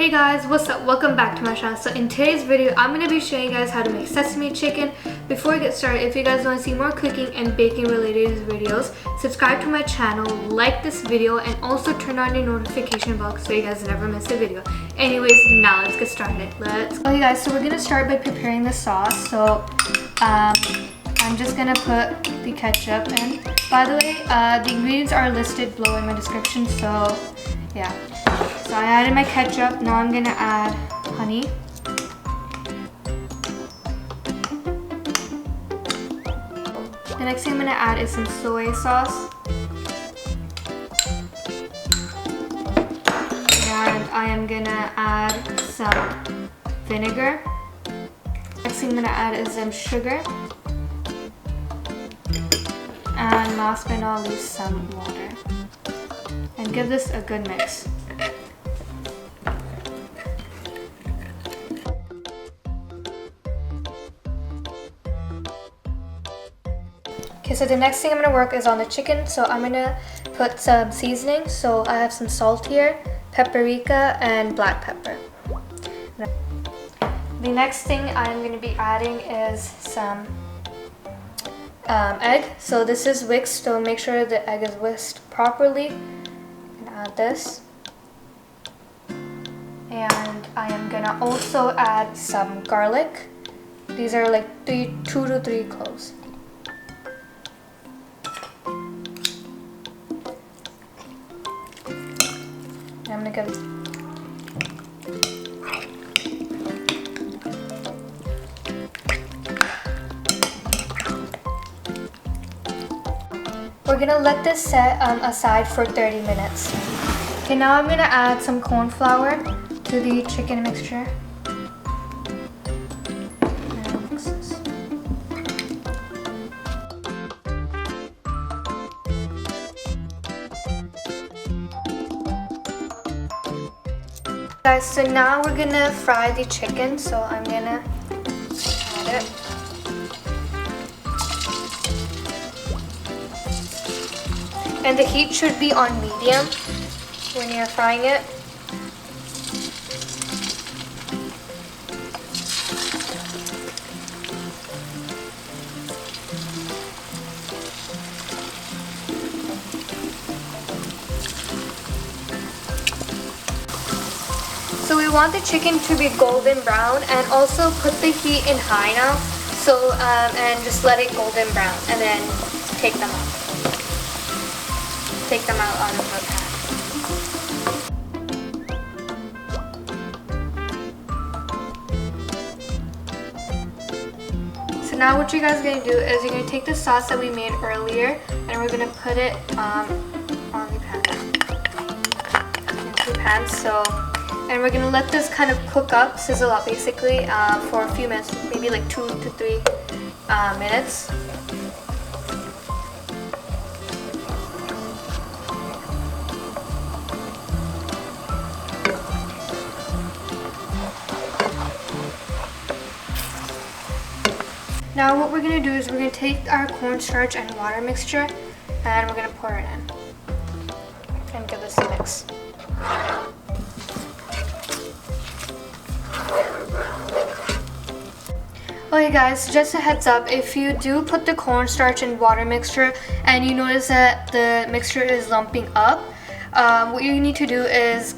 Hey guys, what's up? Welcome back to my channel. So in today's video, I'm going to be showing you guys how to make sesame chicken. Before we get started, if you guys want to see more cooking and baking related videos, subscribe to my channel, like this video, and also turn on your notification bell so you guys never miss a video. Anyways, now let's get started. Okay guys, so we're going to start by preparing the sauce. So I'm just going to put the ketchup in. By the way, the ingredients are listed below in my description, so yeah. So I added my ketchup. Now I'm gonna add honey. The next thing I'm gonna add is some soy sauce. And I am gonna add some vinegar. Next thing I'm gonna add is some sugar. And last but not least, some water. And give this a good mix. Okay, so the next thing I'm going to work is on the chicken. So I'm going to put some seasoning. So I have some salt here, paprika, and black pepper. The next thing I'm going to be adding is some egg. So this is whisked, so make sure the egg is whisked properly. And add this. And I am going to also add some garlic. These are like 2 to 3 cloves. I'm gonna go. We're gonna let this set aside for 30 minutes. Okay, now I'm gonna add some corn flour to the chicken mixture. Guys, so now we're gonna fry the chicken, so I'm gonna add it. And the heat should be on medium when you're frying it. So we want the chicken to be golden brown, and also put the heat in high now. So and just let it golden brown, and then take them out. Take them out of the pan. So now what you guys are gonna do is you're gonna take the sauce that we made earlier, and we're gonna put it on the pan. Into the pan. And we're gonna let this kind of cook up, sizzle up basically, for a few minutes, maybe like 2 to 3 minutes. Now what we're gonna do is we're gonna take our cornstarch and water mixture, and we're gonna pour it in. And give this a mix. Okay guys, just a heads up, if you do put the cornstarch and water mixture and you notice that the mixture is lumping up, what you need to do is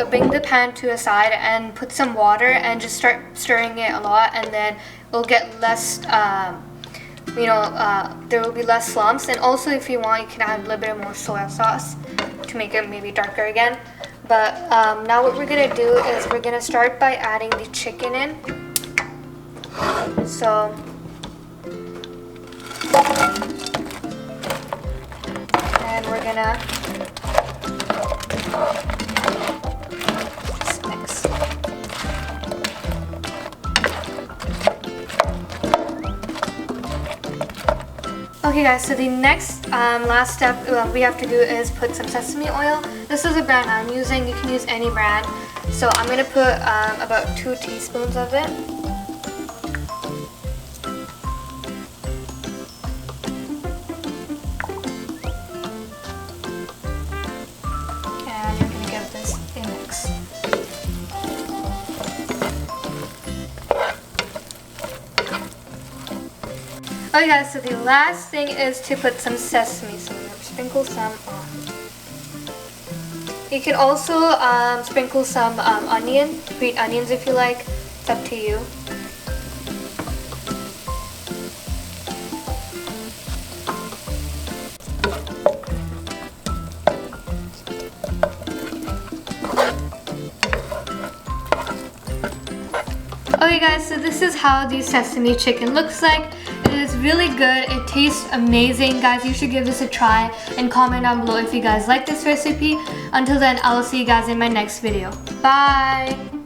bring the pan to a side and put some water and just start stirring it a lot, and then it'll get less, there will be less lumps. And also if you want, you can add a little bit more soy sauce to make it maybe darker again. But now what we're going to do is we're going to start by adding the chicken in. So, and we're gonna just mix. Okay guys, so the next last step we have to do is put some sesame oil. This is a brand I'm using. You can use any brand. So I'm gonna put about 2 teaspoons of it. Okay guys, so the last thing is to put some sesame, so I'm gonna sprinkle some on. You can also sprinkle some green onions if you like, it's up to you. Okay guys, so this is how the sesame chicken looks like. It is really good. It tastes amazing. Guys, you should give this a try and comment down below if you guys like this recipe. Until then, I will see you guys in my next video. Bye!